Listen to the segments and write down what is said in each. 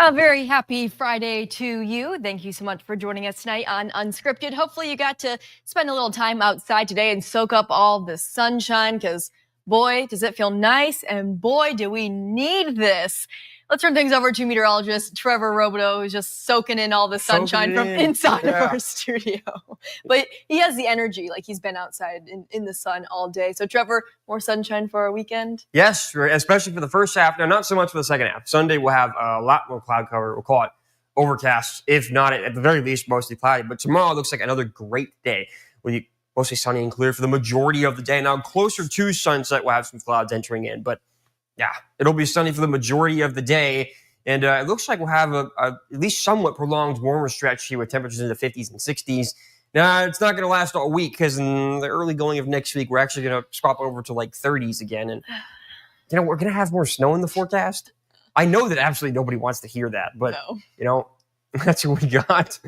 A very happy Friday to you. Thank you so much for joining us tonight on Unscripted. Hopefully you got to spend a little time outside today and soak up all the sunshine because boy, does it feel nice and boy, do we need this. Let's turn things over to meteorologist Trevor Roboto, who's just soaking in all the sunshine from inside of our studio. But he has the energy, like he's been outside in the sun all day. So Trevor, more sunshine for our weekend? Yes, especially for the first half. Now, not so much for the second half. Sunday we'll have a lot more cloud cover. We'll call it overcast, if not at the very least mostly cloudy. But tomorrow looks like another great day with you mostly sunny and clear for the majority of the day. Now, closer to sunset, we'll have some clouds entering in. But yeah, it'll be sunny for the majority of the day. And it looks like we'll have a at least somewhat prolonged warmer stretch here with temperatures in the 50s and 60s. Now, it's not going to last all week because in the early going of next week, we're actually going to swap over to like 30s again. And, we're going to have more snow in the forecast. I know that absolutely nobody wants to hear that, but, that's what we got.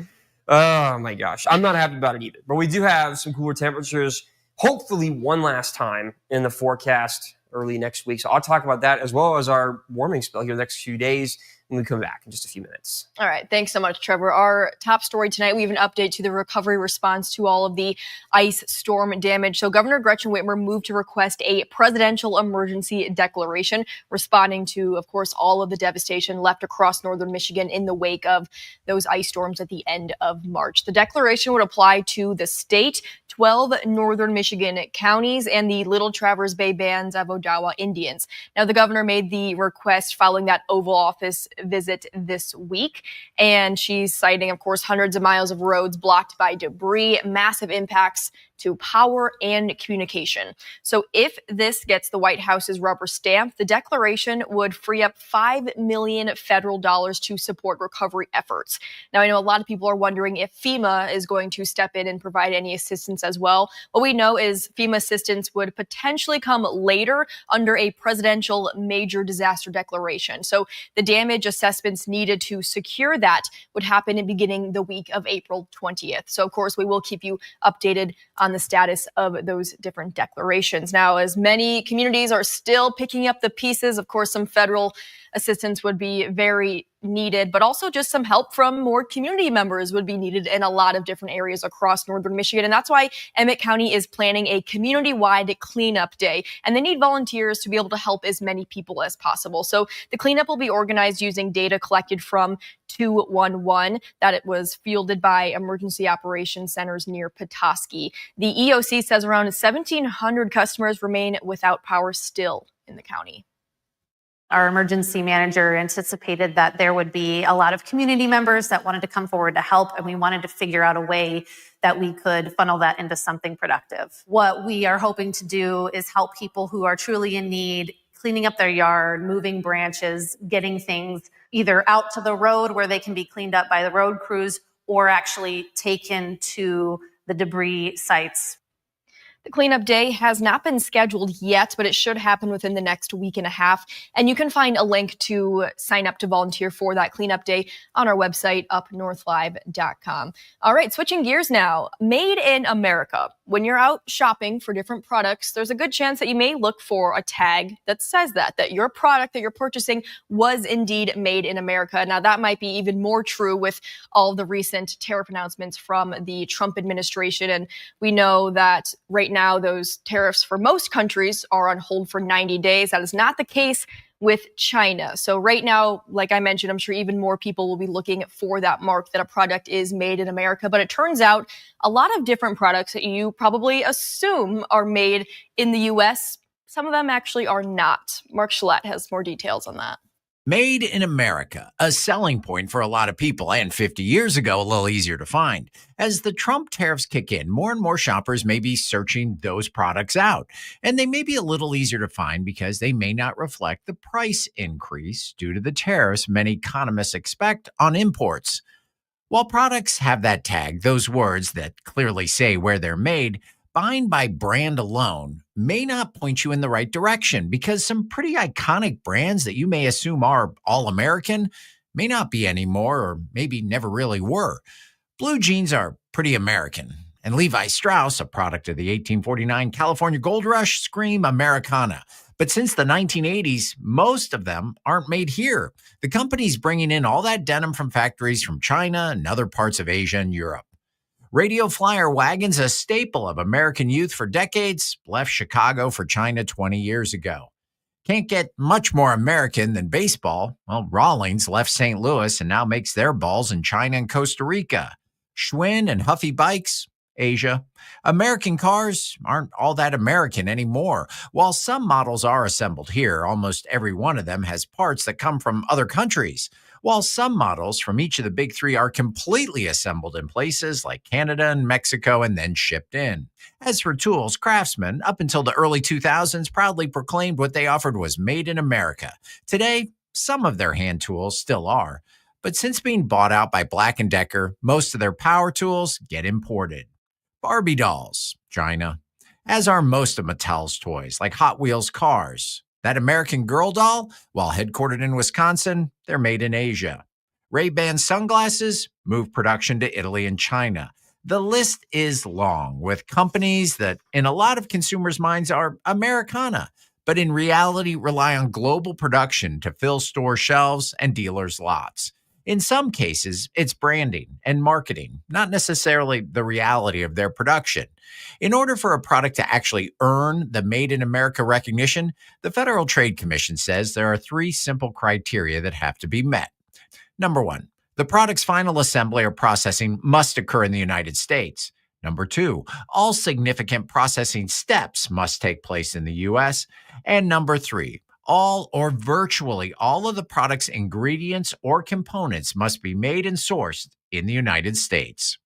Oh, my gosh. I'm not happy about it either. But we do have some cooler temperatures, hopefully one last time in the forecast early next week. So I'll talk about that as well as our warming spell here the next few days when we come back in just a few minutes. All right. Thanks so much, Trevor. Our top story tonight, we have an update to the recovery response to all of the ice storm damage. So Governor Gretchen Whitmer moved to request a presidential emergency declaration, responding to, of course, all of the devastation left across northern Michigan in the wake of those ice storms at the end of March. The declaration would apply to the state, 12 northern Michigan counties, and the Little Traverse Bay bands of Odawa Indians. Now, the governor made the request following that Oval Office visit this week, and she's citing, of course, hundreds of miles of roads blocked by debris, massive impacts to power and communication. So if this gets the White House's rubber stamp, the declaration would free up $5 million federal dollars to support recovery efforts. Now, I know a lot of people are wondering if FEMA is going to step in and provide any assistance as well. What we know is FEMA assistance would potentially come later under a presidential major disaster declaration. So the damage assessments needed to secure that would happen in beginning the week of April 20th. So, of course, we will keep you updated on the status of those different declarations. Now, as many communities are still picking up the pieces, of course, some federal assistance would be very needed, but also just some help from more community members would be needed in a lot of different areas across northern Michigan. And that's why Emmett County is planning a community-wide cleanup day. And they need volunteers to be able to help as many people as possible. So the cleanup will be organized using data collected from 211 that it was fielded by emergency operations centers near Petoskey. The EOC says around 1,700 customers remain without power still in the county. Our emergency manager anticipated that there would be a lot of community members that wanted to come forward to help, and we wanted to figure out a way that we could funnel that into something productive. What we are hoping to do is help people who are truly in need, cleaning up their yard, moving branches, getting things either out to the road where they can be cleaned up by the road crews or actually taken to the debris sites. The cleanup day has not been scheduled yet, but it should happen within the next week and a half. And you can find a link to sign up to volunteer for that cleanup day on our website, UpNorthLive.com. All right, switching gears now. Made in America. When you're out shopping for different products, there's a good chance that you may look for a tag that says that your product that you're purchasing was indeed made in America. Now, that might be even more true with all the recent tariff announcements from the Trump administration. And we know that right now, those tariffs for most countries are on hold for 90 days. That is not the case with China. So right now, like I mentioned, I'm sure even more people will be looking for that mark that a product is made in America. But it turns out a lot of different products that you probably assume are made in the U.S., some of them actually are not. Mark Schlett has more details on that. Made in America, a selling point for a lot of people, and 50 years ago, a little easier to find. As the Trump tariffs kick in, more and more shoppers may be searching those products out, and they may be a little easier to find because they may not reflect the price increase due to the tariffs many economists expect on imports. While products have that tag, those words that clearly say where they're made, buying by brand alone may not point you in the right direction because some pretty iconic brands that you may assume are all American may not be anymore or maybe never really were. Blue jeans are pretty American, and Levi Strauss, a product of the 1849 California Gold Rush, scream Americana. But since the 1980s, most of them aren't made here. The company's bringing in all that denim from factories from China and other parts of Asia and Europe. Radio Flyer wagons, a staple of American youth for decades, left Chicago for China 20 years ago. Can't get much more American than baseball. Well, Rawlings left St. Louis and now makes their balls in China and Costa Rica. Schwinn and Huffy Bikes, Asia. American cars aren't all that American anymore. While some models are assembled here, almost every one of them has parts that come from other countries. While some models from each of the big three are completely assembled in places like Canada and Mexico and then shipped in. As for tools, Craftsman, up until the early 2000s, proudly proclaimed what they offered was made in America. Today, some of their hand tools still are. But since being bought out by Black & Decker, most of their power tools get imported. Barbie dolls, China. As are most of Mattel's toys, like Hot Wheels cars. That American Girl doll, while headquartered in Wisconsin, they're made in Asia. Ray-Ban sunglasses move production to Italy and China. The list is long, with companies that, in a lot of consumers' minds, are Americana, but in reality rely on global production to fill store shelves and dealers' lots. In some cases, it's branding and marketing, not necessarily the reality of their production. In order for a product to actually earn the Made in America recognition, the Federal Trade Commission says there are 3 simple criteria that have to be met. Number 1, the product's final assembly or processing must occur in the United States. Number 2, all significant processing steps must take place in the U.S. And number 3, all or virtually all of the product's ingredients or components must be made and sourced in the United States.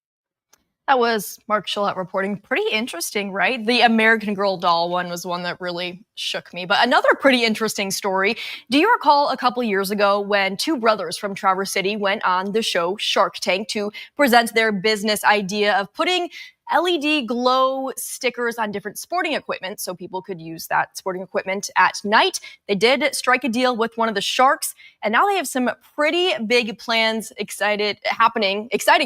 That was Mark Shillette reporting. Pretty interesting, right? The American Girl doll one was one that really shook me. But another pretty interesting story. Do you recall a couple years ago when 2 brothers from Traverse City went on the show Shark Tank to present their business idea of putting LED glow stickers on different sporting equipment so people could use that sporting equipment at night? They did strike a deal with one of the sharks, and now they have some pretty big plans exciting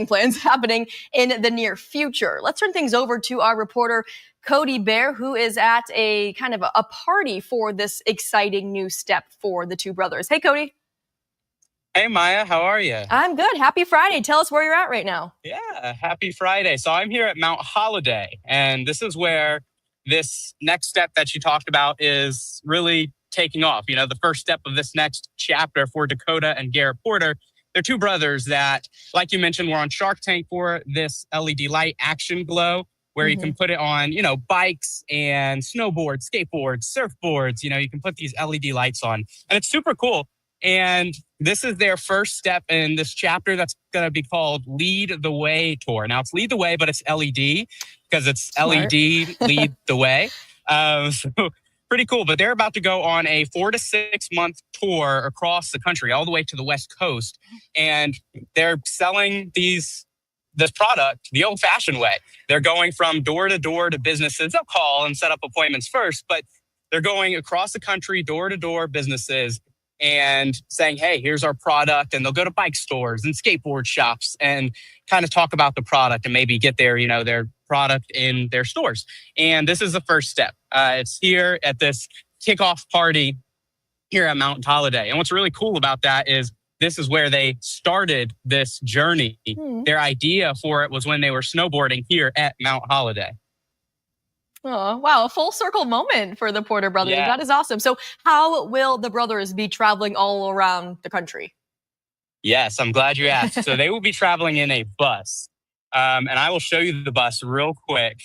plans happening in the near future. Let's turn things over to our reporter Cody Bear, who is at a kind of a party for this exciting new step for the 2 brothers. Hey, Cody. Hey, Maya, how are you? I'm good. Happy Friday. Tell us where you're at right now. Yeah, happy Friday. So I'm here at Mount Holiday, and this is where this next step that you talked about is really taking off. You know, the first step of this next chapter for Dakota and Garrett Porter. They're 2 brothers that, like you mentioned, were on Shark Tank for this LED light Action Glow, where you can put it on, you know, bikes and snowboards, skateboards, surfboards. You know, you can put these LED lights on, and it's super cool. And this is their first step in this chapter that's going to be called Lead the Way Tour. Now, it's Lead the Way, but it's LED because it's Smart. LED Lead the Way. So pretty cool. But they're about to go on a 4 to 6 month tour across the country, all the way to the West Coast. And they're selling this product the old-fashioned way. They're going from door to door to businesses. They'll call and set up appointments first, but they're going across the country, door to door businesses, and saying, hey, here's our product. And they'll go to bike stores and skateboard shops and kind of talk about the product and maybe get their product in their stores. And this is the first step. It's here at this kickoff party here at Mount Holiday. And what's really cool about that is this is where they started this journey. Their idea for it was when they were snowboarding here at Mount Holiday. Oh, wow. A full circle moment for the Porter brothers. Yeah. That is awesome. So how will the brothers be traveling all around the country? Yes, I'm glad you asked. So they will be traveling in a bus. And I will show you the bus real quick.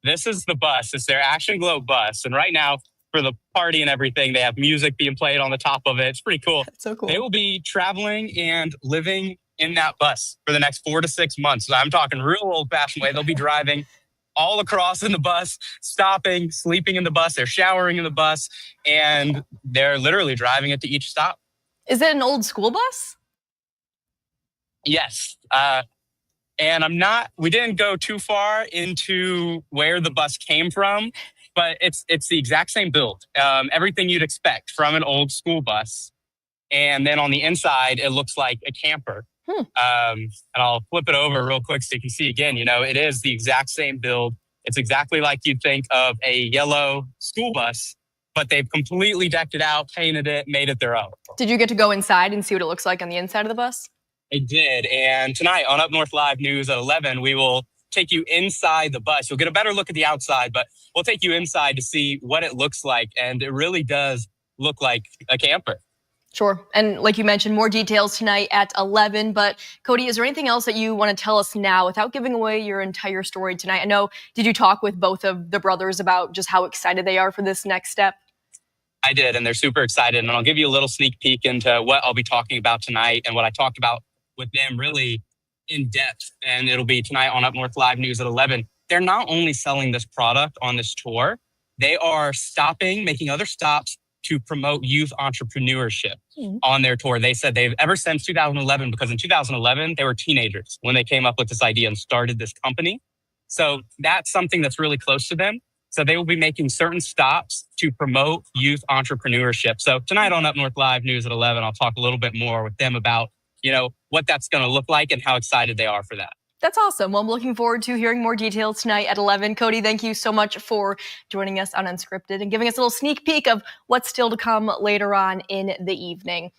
This is the bus. It's their Action Glow bus. And right now, for the party and everything, they have music being played on the top of it. It's pretty cool. That's so cool. They will be traveling and living in that bus for the next 4 to 6 months. So I'm talking real old-fashioned way. They'll be driving all across in the bus, stopping, sleeping in the bus. They're showering in the bus, and they're literally driving it to each stop. Is it an old school bus? Yes. And we didn't go too far into where the bus came from, but it's the exact same build. Everything you'd expect from an old school bus. And then on the inside, it looks like a camper. And I'll flip it over real quick so you can see again, it is the exact same build. It's exactly like you'd think of a yellow school bus, but they've completely decked it out, painted it, made it their own. Did you get to go inside and see what it looks like on the inside of the bus? I did. And tonight on Up North Live News at 11, we will take you inside the bus. You'll get a better look at the outside, but we'll take you inside to see what it looks like. And it really does look like a camper. Sure. And like you mentioned, more details tonight at 11. But Cody, is there anything else that you want to tell us now without giving away your entire story tonight? I know, did you talk with both of the brothers about just how excited they are for this next step? I did, and they're super excited. And I'll give you a little sneak peek into what I'll be talking about tonight and what I talked about with them really in depth. And it'll be tonight on Up North Live News at 11. They're not only selling this product on this tour, they are making other stops to promote youth entrepreneurship on their tour. They said they've ever since 2011, because in 2011, they were teenagers when they came up with this idea and started this company. So that's something that's really close to them. So they will be making certain stops to promote youth entrepreneurship. So tonight on Up North Live News at 11, I'll talk a little bit more with them about, what that's going to look like and how excited they are for that. That's awesome. Well, I'm looking forward to hearing more details tonight at 11. Cody, thank you so much for joining us on Unscripted and giving us a little sneak peek of what's still to come later on in the evening.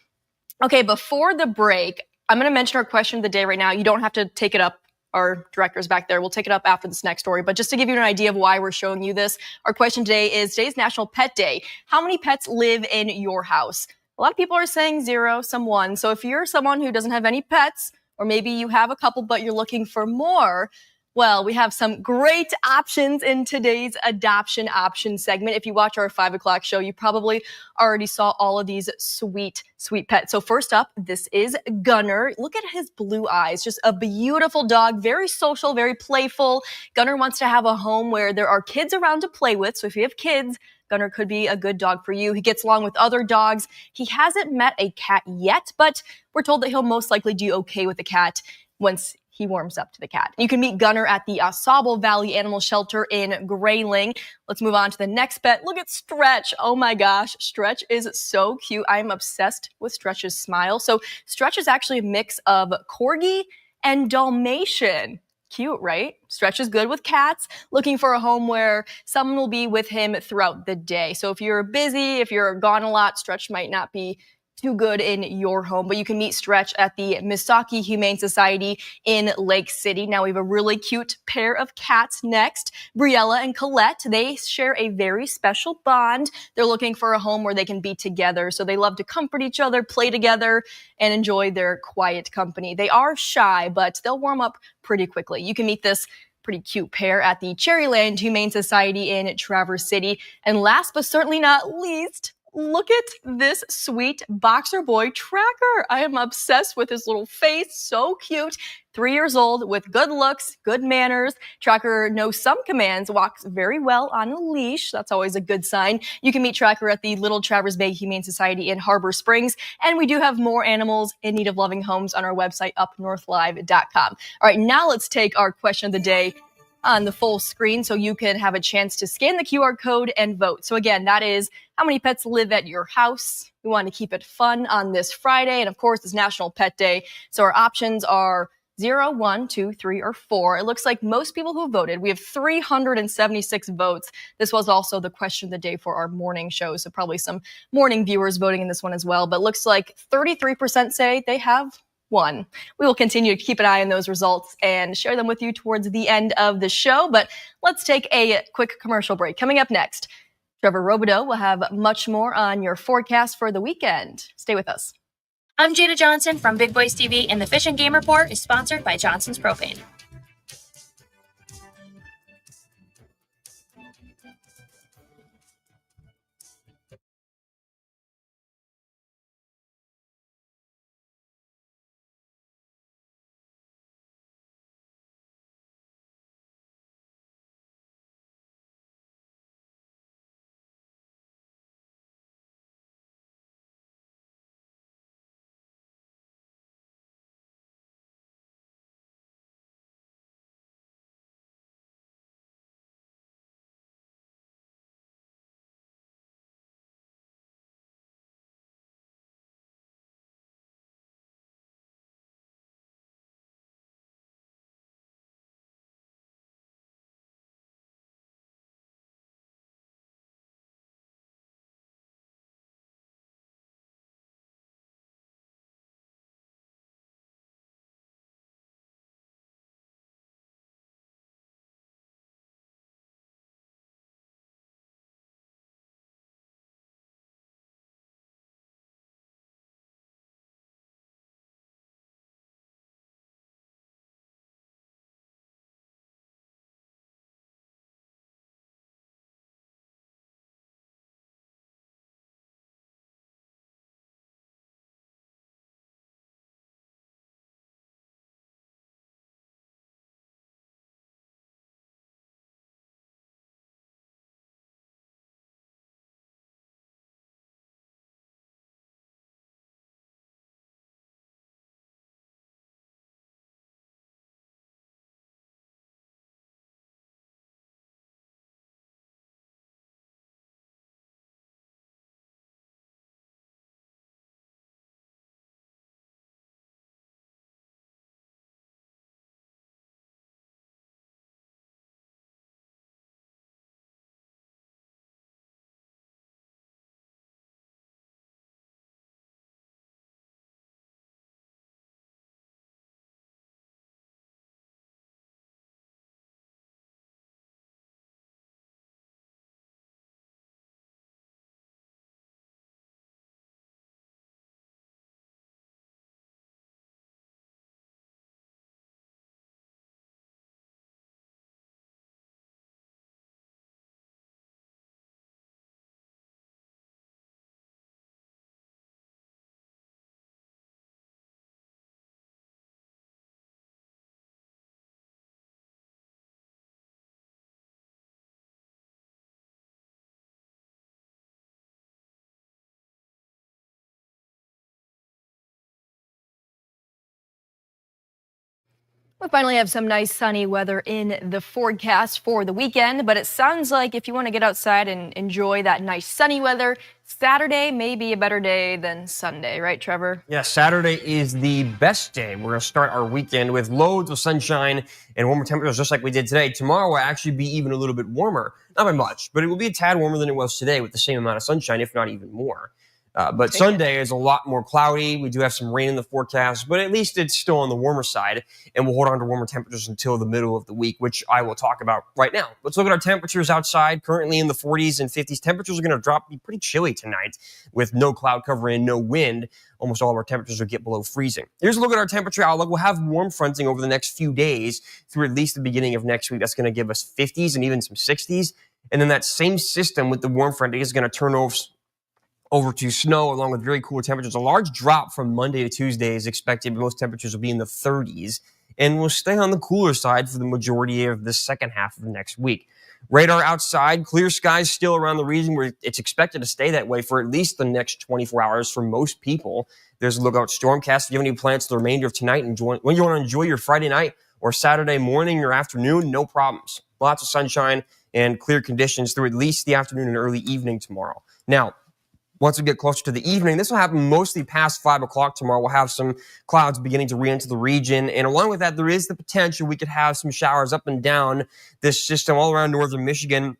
Okay, before the break, I'm going to mention our question of the day right now. You don't have to take it up. Our director's back there. We'll take it up after this next story. But just to give you an idea of why we're showing you this, our question today is, today's National Pet Day. How many pets live in your house? A lot of people are saying 0, some 1. So if you're someone who doesn't have any pets, or maybe you have a couple but you're looking for more, well, we have some great options in today's adoption option segment. If you watch our 5 o'clock show, you probably already saw all of these sweet, sweet pets. So first up, this is Gunner. Look at his blue eyes. Just a beautiful dog, very social, very playful. Gunner wants to have a home where there are kids around to play with. So if you have kids, Gunner could be a good dog for you. He gets along with other dogs. He hasn't met a cat yet, but we're told that he'll most likely do okay with the cat once he warms up to the cat. You can meet Gunner at the Sable Valley Animal Shelter in Grayling. Let's move on to the next pet. Look at Stretch. Oh my gosh, Stretch is so cute. I'm obsessed with Stretch's smile. So Stretch is actually a mix of Corgi and Dalmatian. Cute, right? Stretch is good with cats, looking for a home where someone will be with him throughout the day. So if you're busy, if you're gone a lot, Stretch might not be too good in your home, but you can meet Stretch at the Misaki Humane Society in Lake City. Now we have a really cute pair of cats next. Briella and Colette, they share a very special bond. They're looking for a home where they can be together. So they love to comfort each other, play together, and enjoy their quiet company. They are shy, but they'll warm up pretty quickly. You can meet this pretty cute pair at the Cherryland Humane Society in Traverse City. And last but certainly not least, look at this sweet boxer boy Tracker. I am obsessed with his little face. So cute. 3 years old with good looks, good manners. Tracker knows some commands, walks very well on a leash. That's always a good sign. You can meet Tracker at the Little Traverse Bay Humane Society in Harbor Springs. And we do have more animals in need of loving homes on our website, UpNorthLive.com. All right, now let's take our question of the day on the full screen so you can have a chance to scan the QR code and vote. So again, that is how many pets live at your house. We want to keep it fun on this Friday. And of course, it's National Pet Day. So our options are 0, 1, 2, 3, or 4. It looks like most people who voted, we have 376 votes. This was also the question of the day for our morning show. So probably some morning viewers voting in this one as well. But it looks like 33% say they have 1. We will continue to keep an eye on those results and share them with you towards the end of the show. But let's take a quick commercial break. Coming up next, Trevor Robideau will have much more on your forecast for the weekend. Stay with us. I'm Jada Johnson from Big Boys TV, and the Fish and Game Report is sponsored by Johnson's Propane. We finally have some nice sunny weather in the forecast for the weekend, but it sounds like if you want to get outside and enjoy that nice sunny weather, Saturday may be a better day than Sunday, right, Trevor? Yeah, Saturday is the best day. We're going to start our weekend with loads of sunshine and warmer temperatures just like we did today. Tomorrow will actually be even a little bit warmer. Not by much, but it will be a tad warmer than it was today with the same amount of sunshine, if not even more. But Sunday is a lot more cloudy. We do have some rain in the forecast, but at least it's still on the warmer side, and we'll hold on to warmer temperatures until the middle of the week, which I will talk about right now. Let's look at our temperatures outside. Currently in the 40s and 50s. Temperatures are going to drop, be pretty chilly tonight with no cloud cover and no wind. Almost all of our temperatures will get below freezing. Here's a look at our temperature outlook. We'll have warm fronting over the next few days through at least the beginning of next week. That's going to give us 50s and even some 60s. And then that same system with the warm fronting is going to turn over to snow along with very cool temperatures. A large drop from Monday to Tuesday is expected. Most temperatures will be in the 30s and will stay on the cooler side for the majority of the second half of next week. Radar outside, clear skies still around the region where it's expected to stay that way for at least the next 24 hours for most people. There's a lookout stormcast. If you have any plans for the remainder of tonight, when you want to enjoy your Friday night or Saturday morning or afternoon, no problems. Lots of sunshine and clear conditions through at least the afternoon and early evening tomorrow. Now, once we get closer to the evening, this will happen mostly past 5 o'clock tomorrow. We'll have some clouds beginning to re-enter the region. And along with that, there is the potential we could have some showers up and down this system all around northern Michigan.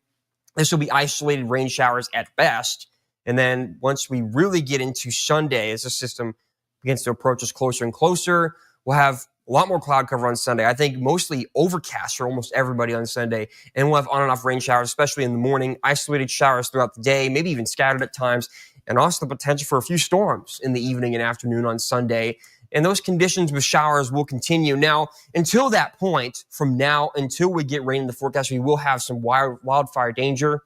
This will be isolated rain showers at best. And then once we really get into Sunday, as the system begins to approach us closer and closer, we'll have a lot more cloud cover on Sunday. I think mostly overcast for almost everybody on Sunday. And we'll have on and off rain showers, especially in the morning, isolated showers throughout the day, maybe even scattered at times, and also the potential for a few storms in the evening and afternoon on Sunday. And those conditions with showers will continue. Now, until that point, from now until we get rain in the forecast, we will have some wildfire danger.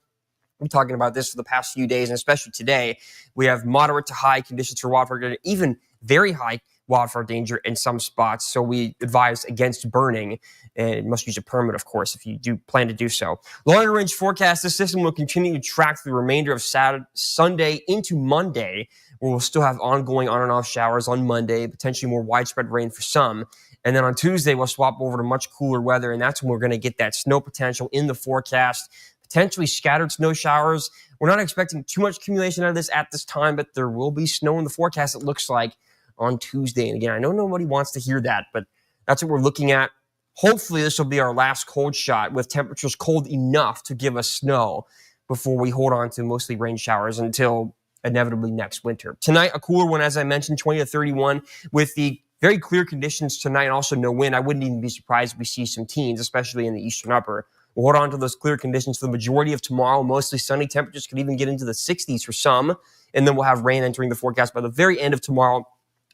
I'm talking about this for the past few days, and especially today. We have moderate to high conditions for wildfire, even very high wildfire danger in some spots. So we advise against burning, and you must use a permit, of course, if you do plan to do so. Longer range forecast, this system will continue to track the remainder of Sunday into Monday, where we'll still have ongoing on and off showers on Monday, potentially more widespread rain for some. And then on Tuesday, we'll swap over to much cooler weather, and that's when we're going to get that snow potential in the forecast, potentially scattered snow showers. We're not expecting too much accumulation out of this at this time, but there will be snow in the forecast, it looks like, on Tuesday. And again, I know nobody wants to hear that, but that's what we're looking at. Hopefully, this will be our last cold shot with temperatures cold enough to give us snow before we hold on to mostly rain showers until inevitably next winter. Tonight, a cooler one, as I mentioned, 20 to 31 with the very clear conditions tonight and also no wind. I wouldn't even be surprised if we see some teens, especially in the eastern upper. We'll hold on to those clear conditions for the majority of tomorrow. Mostly sunny temperatures could even get into the 60s for some. And then we'll have rain entering the forecast by the very end of tomorrow.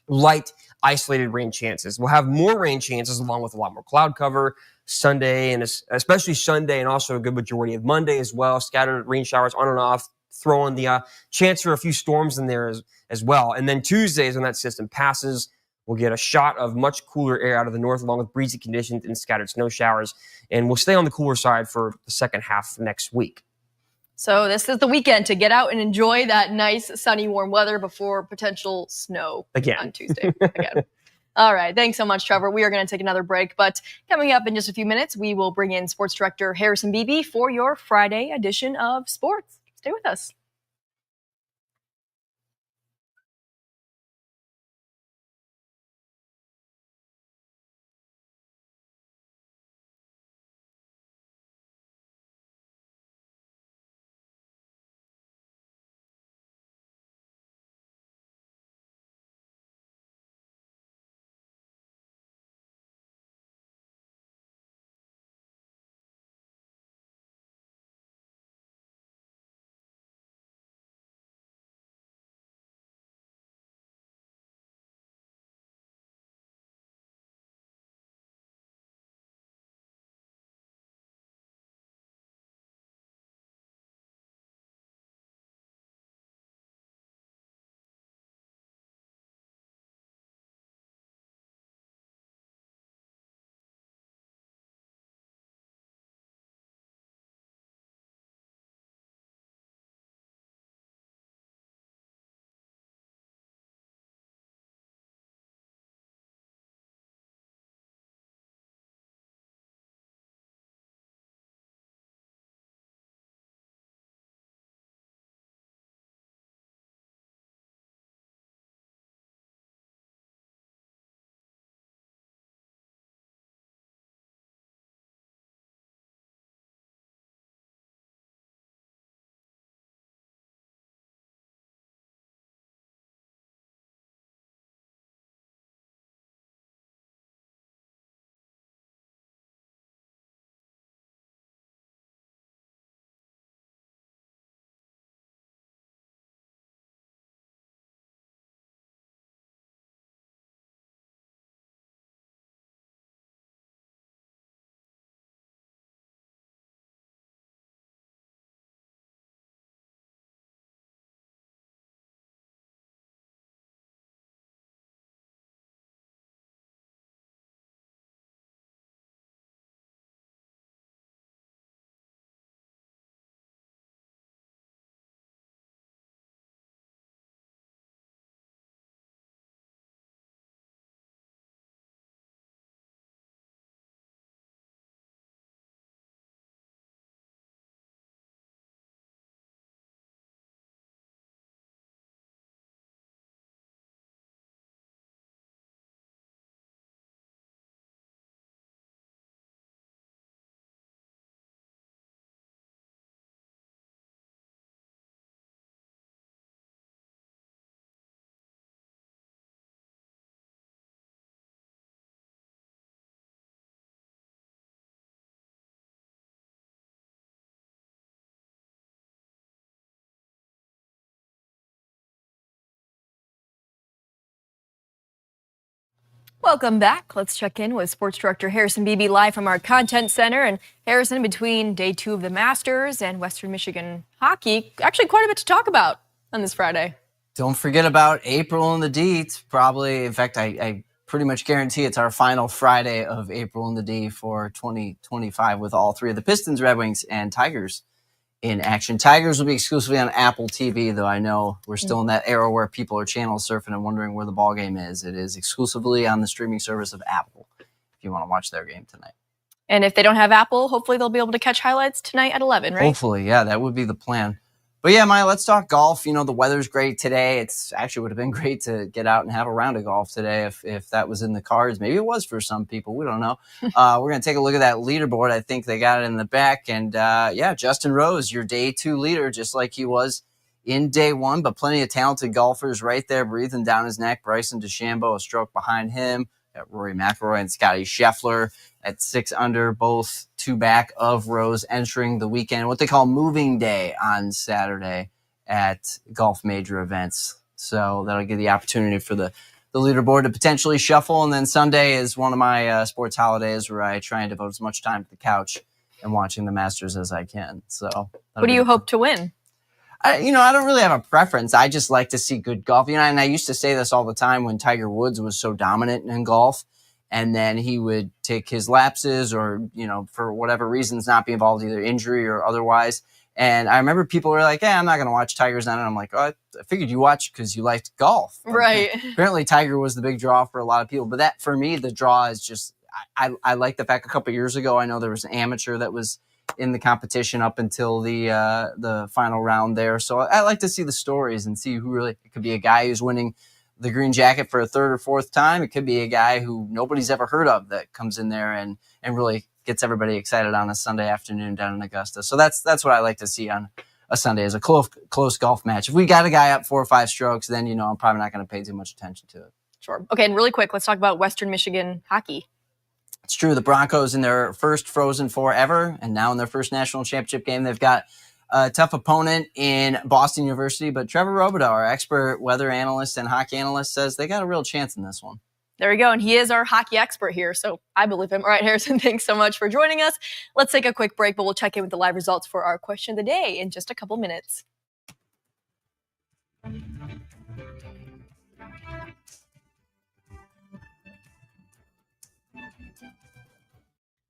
Light, isolated rain chances. We'll have more rain chances along with a lot more cloud cover Sunday, and especially Sunday, and also a good majority of Monday as well. Scattered rain showers on and off, throwing the chance for a few storms in there as well. And then Tuesdays, when that system passes, we'll get a shot of much cooler air out of the north along with breezy conditions and scattered snow showers. And we'll stay on the cooler side for the second half of next week. So this is the weekend to get out and enjoy that nice, sunny, warm weather before potential snow again on Tuesday. Again. All right. Thanks so much, Trevor. We are going to take another break, but coming up in just a few minutes, we will bring in sports director Harrison Beebe for your Friday edition of Sports. Stay with us. Welcome back. Let's check in with Sports Director Harrison Beebe live from our Content Center. And Harrison, between day 2 of the Masters and Western Michigan hockey, actually quite a bit to talk about on this Friday. Don't forget about April in the D. It's probably, in fact, I pretty much guarantee it's our final Friday of April in the D for 2025 with all 3 of the Pistons, Red Wings, and Tigers in action. Tigers will be exclusively on Apple TV, though I know we're still in that era where people are channel surfing and wondering where the ball game is. It is exclusively on the streaming service of Apple if you want to watch their game tonight. And if they don't have Apple, hopefully they'll be able to catch highlights tonight at 11, right? Hopefully, yeah, that would be the plan. But yeah, Maya, let's talk golf. You know, the weather's great today. It's actually would have been great to get out and have a round of golf today if that was in the cards. Maybe it was for some people. We don't know. We're going to take a look at that leaderboard. I think they got it in the back. And yeah, Justin Rose, your day 2 leader, just like he was in day 1. But plenty of talented golfers right there breathing down his neck. Bryson DeChambeau, a stroke behind him. Got Rory McIlroy and Scotty Scheffler at 6 under, both 2 back of Rose, entering the weekend, what they call moving day on Saturday at golf major events. So that'll give the opportunity for the leaderboard to potentially shuffle. And then Sunday is one of my sports holidays where I try and devote as much time to the couch and watching the Masters as I can. So what do you hope to win? I don't really have a preference. I just like to see good golf. And I used to say this all the time when Tiger Woods was so dominant in golf, and then he would take his lapses or, for whatever reasons, not be involved, either injury or otherwise. And I remember people were like, I'm not going to watch Tiger's on it. I'm like, oh, I figured you watched because you liked golf. Right. Apparently Tiger was the big draw for a lot of people. But that, for me, the draw is just, I like the fact a couple of years ago, I know there was an amateur that was in the competition up until the final round there. So I like to see the stories and see who really, it could be a guy who's winning the green jacket for a 3rd or 4th time. It could be a guy who nobody's ever heard of that comes in there and really gets everybody excited on a Sunday afternoon down in Augusta. So that's what I like to see on a Sunday, is a close golf match. If we got a guy up 4 or 5 strokes, then, I'm probably not going to pay too much attention to it. Sure. Okay, and really quick, let's talk about Western Michigan hockey. It's true. The Broncos in their first Frozen Four ever, and now in their first national championship game, they've got a tough opponent in Boston University. But Trevor Robideau, our expert weather analyst and hockey analyst, says they got a real chance in this one. There we go. And he is our hockey expert here, so I believe him. All right, Harrison, thanks so much for joining us. Let's take a quick break, but we'll check in with the live results for our question of the day in just a couple minutes.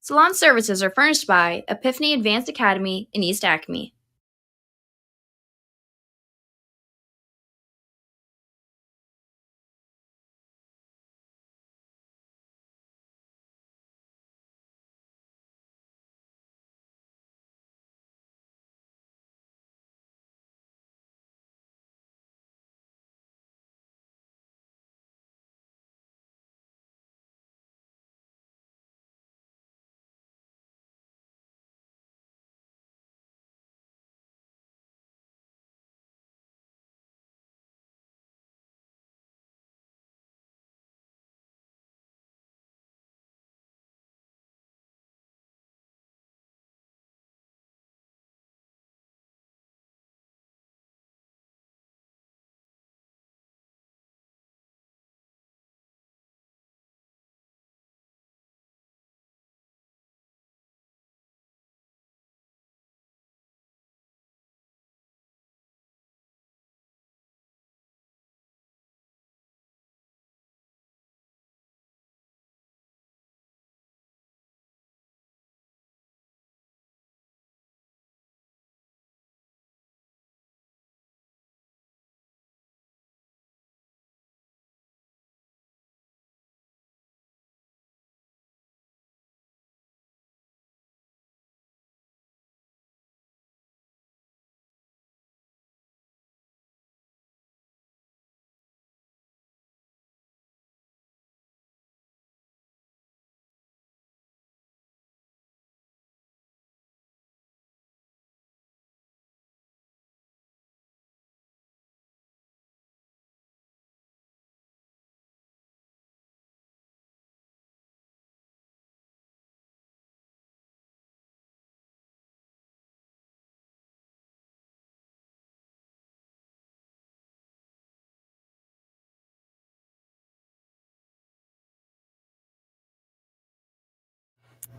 Salon services are furnished by Epiphany Advanced Academy in East Acme.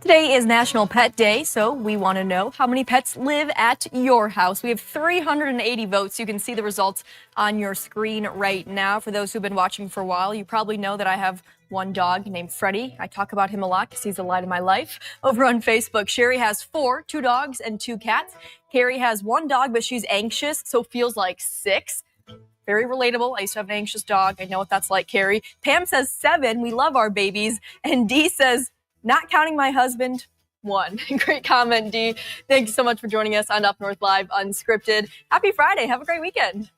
Today is National Pet Day, so we want to know how many pets live at your house. We have 380 votes. You can see the results on your screen right now. For those who've been watching for a while, you probably know that I have one dog named Freddie. I talk about him a lot because he's the light of my life. Over on Facebook, Sherry has 4, 2 dogs and 2 cats. Carrie has 1 dog, but she's anxious, so feels like 6. Very relatable. I used to have an anxious dog. I know what that's like, Carrie. Pam says 7. We love our babies. And Dee says, not counting my husband, 1. Great comment, Dee. Thank you so much for joining us on Up North Live Unscripted. Happy Friday. Have a great weekend.